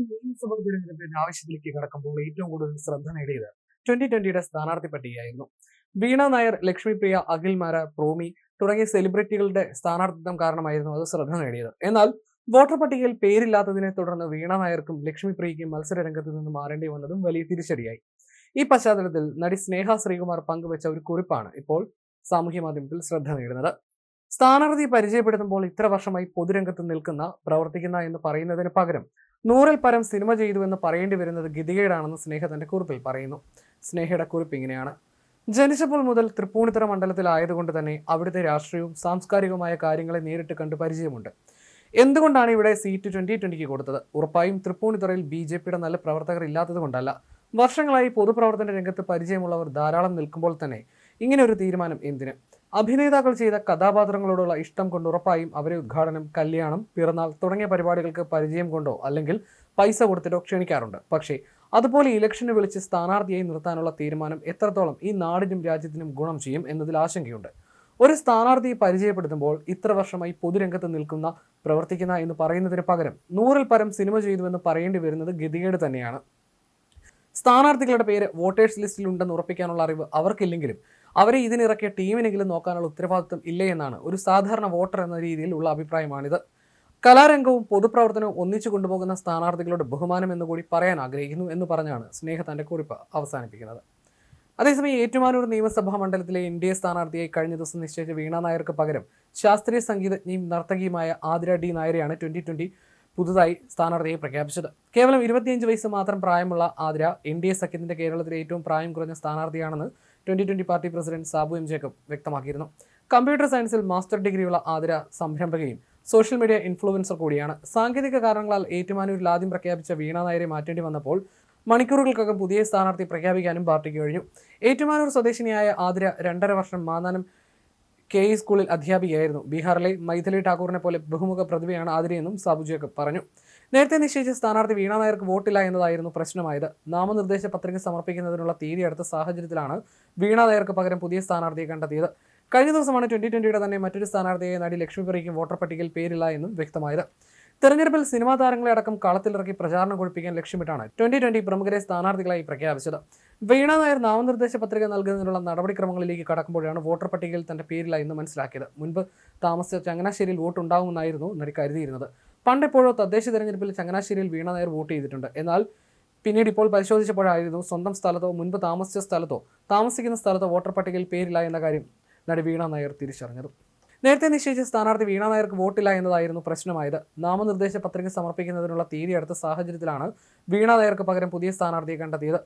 നിയമസഭാ തിരഞ്ഞെടുപ്പിന്റെ ആവശ്യത്തിലേക്ക് കടക്കുമ്പോൾ ഏറ്റവും കൂടുതൽ ശ്രദ്ധ നേടിയത് 2020 സ്ഥാനാർത്ഥി പട്ടികയായിരുന്നു. വീണ നായർ, ലക്ഷ്മിപ്രിയ, അഖിൽമാര, പ്രോമി തുടങ്ങിയ സെലിബ്രിറ്റികളുടെ സ്ഥാനാർത്ഥിത്വം കാരണമായിരുന്നു അത് ശ്രദ്ധ നേടിയത്. എന്നാൽ വോട്ടർ പട്ടികയിൽ പേരില്ലാത്തതിനെ തുടർന്ന് വീണ നായർക്കും ലക്ഷ്മിപ്രിയയ്ക്കും മത്സര രംഗത്ത് നിന്ന് മാറേണ്ടി വന്നതും വലിയ തിരിച്ചടിയായി. ഈ പശ്ചാത്തലത്തിൽ നടി സ്നേഹ ശ്രീകുമാർ പങ്കുവച്ച ഒരു കുറിപ്പാണ് ഇപ്പോൾ സാമൂഹ്യ മാധ്യമത്തിൽ ശ്രദ്ധ നേടുന്നത്. സ്ഥാനാർത്ഥി പരിചയപ്പെടുത്തുമ്പോൾ ഇത്ര വർഷമായി പൊതുരംഗത്ത് നിൽക്കുന്ന, പ്രവർത്തിക്കുന്ന എന്ന് പറയുന്നതിന് പകരം 100-ൽ പരം സിനിമ ചെയ്തു എന്ന് പറയേണ്ടി വരുന്നത് ഗതികേടാണെന്ന് സ്നേഹ തന്റെ കുറിപ്പിൽ പറയുന്നു. സ്നേഹയുടെ കുറിപ്പ് ഇങ്ങനെയാണ്: ജനിച്ചപ്പോൾ മുതൽ തൃപ്പൂണിത്തുറ മണ്ഡലത്തിലായതുകൊണ്ട് തന്നെ അവിടുത്തെ രാഷ്ട്രീയവും സാംസ്കാരികവുമായ കാര്യങ്ങളെ നേരിട്ട് കണ്ട് പരിചയമുണ്ട്. എന്തുകൊണ്ടാണ് ഇവിടെ സീറ്റ് 2020 കൊടുത്തത്? ഉറപ്പായും തൃപ്പൂണിത്തുറയിൽ BJPയുടെ നല്ല പ്രവർത്തകർ ഇല്ലാത്തത് കൊണ്ടല്ല. വർഷങ്ങളായി പൊതുപ്രവർത്തന രംഗത്ത് പരിചയമുള്ളവർ ധാരാളം നിൽക്കുമ്പോൾ തന്നെ ഇങ്ങനെ ഒരു തീരുമാനം എന്തിന്? അഭിനേതാക്കൾ ചെയ്ത കഥാപാത്രങ്ങളോടുള്ള ഇഷ്ടം കൊണ്ട് ഉറപ്പായും അവരെ ഉദ്ഘാടനം, കല്യാണം, പിറന്നാൾ തുടങ്ങിയ പരിപാടികൾക്ക് പരിചയം കൊണ്ടോ അല്ലെങ്കിൽ പൈസ കൊടുത്തിട്ടോ ക്ഷണിക്കാറുണ്ട്. പക്ഷേ അതുപോലെ ഇലക്ഷന് വിളിച്ച് സ്ഥാനാർത്ഥിയായി നിർത്താനുള്ള തീരുമാനം എത്രത്തോളം ഈ നാടിനും രാജ്യത്തിനും ഗുണം ചെയ്യും എന്നതിൽ ആശങ്കയുണ്ട്. ഒരു സ്ഥാനാർത്ഥിയെ പരിചയപ്പെടുത്തുമ്പോൾ ഇത്ര വർഷമായി പൊതുരംഗത്ത് നിൽക്കുന്ന, പ്രവർത്തിക്കുന്ന എന്ന് പറയുന്നതിന് പകരം 100-ൽ പരം സിനിമ ചെയ്തുവെന്ന് പറയേണ്ടി വരുന്നത് ഗതികേട് തന്നെയാണ്. സ്ഥാനാർത്ഥികളുടെ പേര് വോട്ടേഴ്സ് ലിസ്റ്റിൽ ഉണ്ടെന്ന് ഉറപ്പിക്കാനുള്ള അറിവ് അവർക്കില്ലെങ്കിലും അവരെ ഇതിനിറക്കിയ ടീമിനെങ്കിലും നോക്കാനുള്ള ഉത്തരവാദിത്വം ഇല്ലേ എന്നാണ് ഒരു സാധാരണ വോട്ടർ എന്ന രീതിയിൽ ഉള്ള അഭിപ്രായമാണിത്. കലാരംഗവും പൊതുപ്രവർത്തനവും ഒന്നിച്ചു കൊണ്ടുപോകുന്ന സ്ഥാനാർത്ഥികളുടെ ബഹുമാനം എന്നുകൂടി പറയാൻ ആഗ്രഹിക്കുന്നു എന്ന് പറഞ്ഞാണ് സ്നേഹ തന്റെ കുറിപ്പ് അവസാനിപ്പിക്കുന്നത്. അതേസമയം ഏറ്റുമാനൂർ നിയമസഭാ മണ്ഡലത്തിലെ NDA സ്ഥാനാർത്ഥിയായി കഴിഞ്ഞ ദിവസം നിശ്ചയിച്ച വീണ നായർക്ക് പകരം ശാസ്ത്രീയ സംഗീതജ്ഞയും നർത്തകിയുമായ ആതിര D നായരെയാണ് 2020 പുതുതായി സ്ഥാനാർത്ഥിയായി പ്രഖ്യാപിച്ചത്. കേവലം 25 വയസ്സ് മാത്രം പ്രായമുള്ള ആതിര NDA സഖ്യത്തിന്റെ കേരളത്തിലെ ഏറ്റവും പ്രായം കുറഞ്ഞ സ്ഥാനാർത്ഥിയാണെന്ന് 2020 party president Sabu M Jacob വ്യക്തമാക്കിയിരുന്നു. കമ്പ്യൂട്ടർ സയൻസിൽ മാസ്റ്റർ ഡിഗ്രിയുള്ള ആതിര സംരംഭകയും സോഷ്യൽ മീഡിയ ഇൻഫ്ലുവൻസർ കൂടിയാണ്. സാങ്കേതിക കാരണങ്ങളാൽ ഏറ്റുമാനൂരിൽ ആദ്യം പ്രഖ്യാപിച്ച വീണ നായരെ മാറ്റേണ്ടി വന്നപ്പോൾ മണിക്കൂറുകൾക്കകം പുതിയ സ്ഥാനാർത്ഥി പ്രഖ്യാപിക്കാനും പാർട്ടിക്ക് കഴിഞ്ഞു. ഏറ്റുമാനൂർ സ്വദേശിനിയായ ആതിര 2.5 വർഷം മാന്നാനം KE സ്കൂളിൽ അധ്യാപികയായിരുന്നു. ബീഹാറിലെ മൈഥിലി ഠാക്കൂറിനെ പോലെ ബഹുമുഖ പ്രതിഭയാണ് ആതിരയെന്നും സാബു ജേക്കബ് പറഞ്ഞു. നേരത്തെ നിശ്ചയിച്ച സ്ഥാനാർത്ഥി വീണ നായർക്ക് വോട്ടില്ല എന്നതായിരുന്നു പ്രശ്നമായത്. നാമനിർദ്ദേശ പത്രിക സമർപ്പിക്കുന്നതിനുള്ള തീയതി അടുത്ത സാഹചര്യത്തിലാണ് വീണ നായർക്ക് പകരം പുതിയ സ്ഥാനാർത്ഥിയെ കണ്ടെത്തിയത്. കഴിഞ്ഞ ദിവസമാണ് 2020 തന്നെ മറ്റൊരു സ്ഥാനാർത്ഥിയായ നടി ലക്ഷ്മിപ്രിയയ്ക്കും വോട്ടർ പട്ടികയിൽ പേരില്ല എന്നും വ്യക്തമായത്. തെരഞ്ഞെടുപ്പിൽ സിനിമാ താരങ്ങളെ അടക്കം കളത്തിലിറക്കി പ്രചാരണം കൊഴിപ്പിക്കാൻ ലക്ഷ്യമിട്ടാണ് 2020 പ്രമുഖരെ സ്ഥാനാർത്ഥികളായി പ്രഖ്യാപിച്ചത്. വീണ നായർ നാമനിർദ്ദേശ പത്രിക നൽകുന്നതിനുള്ള നടപടിക്രമങ്ങളിലേക്ക് കടക്കുമ്പോഴാണ് വോട്ടർ പട്ടികയിൽ തന്റെ പേരില്ല എന്ന് മനസ്സിലാക്കിയത്. മുൻപ് താമസിച്ച ചങ്ങനാശ്ശേരിയിൽ വോട്ട് ഉണ്ടാകുമെന്നായിരുന്നു നടി കരുതിയിരുന്നത്. പണ്ടെപ്പോഴോ തദ്ദേശ തെരഞ്ഞെടുപ്പിൽ ചങ്ങനാശ്ശേരിയിൽ വീണ നായർ വോട്ട് ചെയ്തിട്ടുണ്ട്. എന്നാൽ പിന്നീട് ഇപ്പോൾ പരിശോധിച്ചപ്പോഴായിരുന്നു സ്വന്തം സ്ഥലത്തോ മുൻപ് താമസിച്ച സ്ഥലത്തോ താമസിക്കുന്ന സ്ഥലത്തോ വോട്ടർ പട്ടികയിൽ പേരില്ല എന്ന കാര്യം നടി വീണ നായർ തിരിച്ചറിഞ്ഞത്. നേരത്തെ നിശ്ചയിച്ച സ്ഥാനാർത്ഥി വീണ നായർക്ക് വോട്ടില്ല എന്നതായിരുന്നു പ്രശ്നമായത്. നാമനിർദ്ദേശ പത്രിക സമർപ്പിക്കുന്നതിനുള്ള തീയതി അടുത്ത സാഹചര്യത്തിലാണ് വീണ നായർക്ക് പകരം പുതിയ സ്ഥാനാർത്ഥിയെ കണ്ടെത്തിയത്.